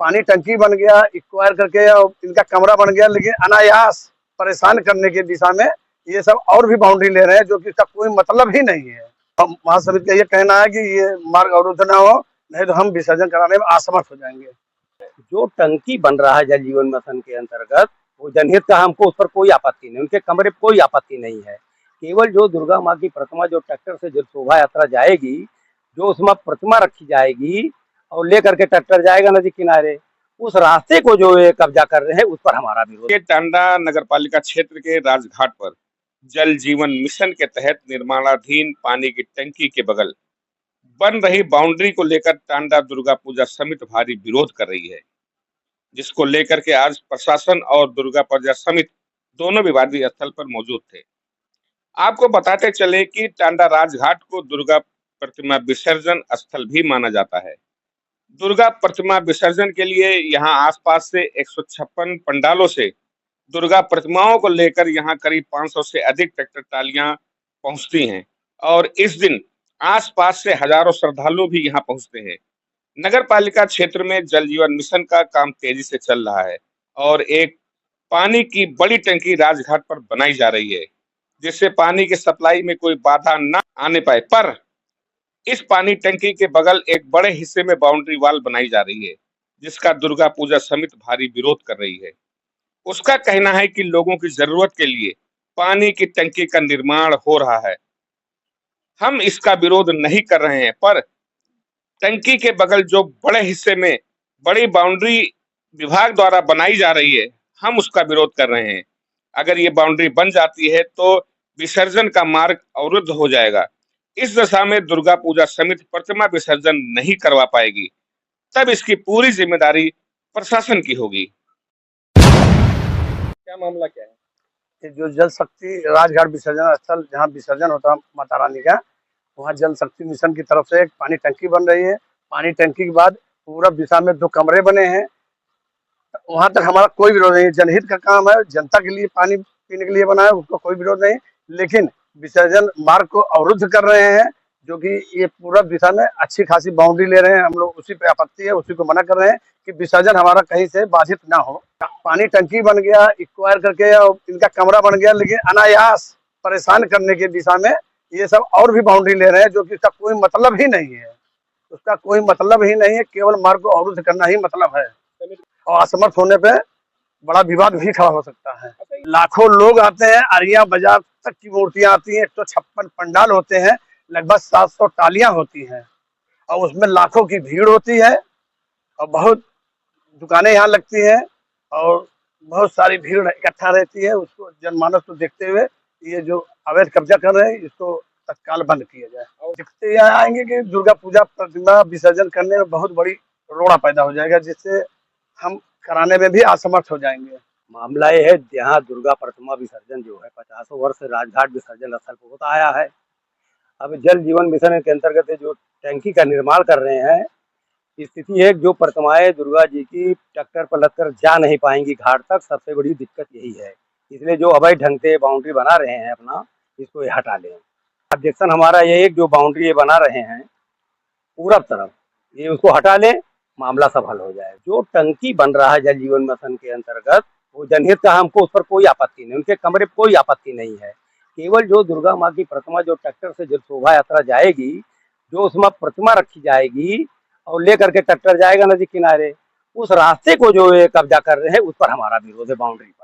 पानी टंकी बन गया एक्वायर करके और इनका कमरा बन गया, लेकिन अनायास परेशान करने की दिशा में ये सब और भी बाउंड्री ले रहे हैं, जो कि इसका कोई मतलब ही नहीं है। हम महासमिति का ये कहना है कि ये मार्ग अवरुद्ध ना हो, नहीं तो हम विसर्जन कराने में असमर्थ हो जाएंगे। जो टंकी बन रहा है जल जीवन मिशन के अंतर्गत, वो जनहित का, हमको उस पर कोई आपत्ति नहीं, उनके कमरे पर कोई आपत्ति नहीं है। केवल जो दुर्गा माँ की प्रतिमा जो ट्रैक्टर से जो शोभा यात्रा जाएगी, जो उसमें प्रतिमा रखी जाएगी और लेकर के ट्रैक्टर जाएगा नदी किनारे, उस रास्ते को जो ये कब्जा कर रहे हैं, उस पर हमारा विरोध है। टांडा नगर पालिका क्षेत्र के राजघाट पर जल जीवन मिशन के तहत निर्माणाधीन पानी की टंकी के बगल बन रही बाउंड्री को लेकर टांडा दुर्गा पूजा समिति भारी विरोध कर रही है, जिसको लेकर के आज प्रशासन और दुर्गा पूजा समिति दोनों विवादित स्थल पर मौजूद थे। आपको बताते चले कि टांडा राजघाट को दुर्गा प्रतिमा विसर्जन स्थल भी माना जाता है। दुर्गा प्रतिमा विसर्जन के लिए यहां आसपास से 156 पंडालों से दुर्गा प्रतिमाओं को लेकर यहां करीब 500 से अधिक ट्रैक्टर ट्रालियां पहुंचती हैं और इस दिन आसपास से हजारों श्रद्धालु भी यहां पहुंचते हैं। नगर पालिका क्षेत्र में जल जीवन मिशन का काम तेजी से चल रहा है और एक पानी की बड़ी टंकी राजघाट पर बनाई जा रही है, जिससे पानी की सप्लाई में कोई बाधा न आने पाए। पर इस पानी टंकी के बगल एक बड़े हिस्से में बाउंड्री वॉल बनाई जा रही है, जिसका दुर्गा पूजा समिति भारी विरोध कर रही है। उसका कहना है कि लोगों की जरूरत के लिए पानी की टंकी का निर्माण हो रहा है। हम इसका विरोध नहीं कर रहे हैं, पर टंकी के बगल जो बड़े हिस्से में बड़ी बाउंड्री विभाग द्वारा बनाई जा रही है, हम उसका विरोध कर रहे हैं। अगर ये बाउंड्री बन जाती है तो विसर्जन का मार्ग अवरुद्ध हो जाएगा। इस दशा में दुर्गा पूजा समिति प्रतिमा विसर्जन नहीं करवा पाएगी, तब इसकी पूरी जिम्मेदारी प्रशासन की होगी। क्या मामला क्या है? जो जल शक्ति राजघाट विसर्जन स्थल जहाँ विसर्जन होता है माता रानी का, वहाँ जल शक्ति मिशन की तरफ से एक पानी टंकी बन रही है। पानी टंकी के बाद पूरब दिशा में 2 कमरे बने हैं। वहाँ तक हमारा कोई विरोध नहीं है, जनहित का काम है, जनता के लिए पानी पीने के लिए बना है, उसका कोई विरोध नहीं। लेकिन विसर्जन मार्ग को अवरुद्ध कर रहे हैं, जो कि ये पूरब दिशा में अच्छी खासी बाउंड्री ले रहे हैं। हम लोग उसी पे आपत्ति है, उसी को मना कर रहे हैं कि विसर्जन हमारा कहीं से बाधित ना हो। पानी टंकी बन गया एक्वायर करके और इनका कमरा बन गया, लेकिन अनायास परेशान करने की दिशा में ये सब और भी बाउंड्री ले रहे हैं, जो कि इसका कोई मतलब ही नहीं है। उसका कोई मतलब ही नहीं है, केवल मार्ग को अवरुद्ध करना ही मतलब है। और असमर्थ होने पे बड़ा विवाद भी खड़ा हो सकता है। लाखों लोग आते हैं, अरिया बाजार तक की मूर्तियां आती हैं, 156 पंडाल होते हैं, लगभग 700 टालियां होती हैं और उसमें लाखों की भीड़ होती है और बहुत दुकानें यहाँ लगती हैं और बहुत सारी भीड़ इकट्ठा रहती है। उसको जनमानस को देखते हुए ये जो अवैध कब्जा कर रहे हैं, इसको तत्काल बंद किया जाए। और दिखते यहाँ आएंगे कि दुर्गा पूजा प्रतिमा विसर्जन करने में बहुत बड़ी रोड़ा पैदा हो जाएगा, जिससे हम कराने में भी असमर्थ हो जाएंगे। मामला ये है, यहाँ दुर्गा प्रतिमा विसर्जन जो है 50 वर्ष से राजघाट विसर्जन स्थल पर होता आया है। अब जल जीवन मिशन के अंतर्गत जो टंकी का निर्माण कर रहे हैं, स्थिति है जो प्रतिमाएं दुर्गा जी की ट्रैक्टर पर लगकर जा नहीं पाएंगी घाट तक। सबसे बड़ी दिक्कत यही है, इसलिए जो अवैध ढंग से बाउंड्री बना रहे हैं अपना, इसको ये हटा लें। ऑब्जेक्शन हमारा ये एक जो बाउंड्री ये बना रहे हैं पूरब तरफ, ये उसको हटा लें, मामला सब हल हो जाए। जो टंकी बन रहा है जल जीवन मिशन के अंतर्गत, वो जनहित का, हमको उस पर कोई आपत्ति नहीं, उनके कमरे पर कोई आपत्ति नहीं है। केवल जो दुर्गा माँ की प्रतिमा जो ट्रैक्टर से जो शोभा यात्रा जाएगी, जो उसमें प्रतिमा रखी जाएगी और लेकर के ट्रैक्टर जाएगा नदी किनारे, उस रास्ते को जो ये कब्जा कर रहे हैं, उस पर हमारा विरोध है, बाउंड्री पर।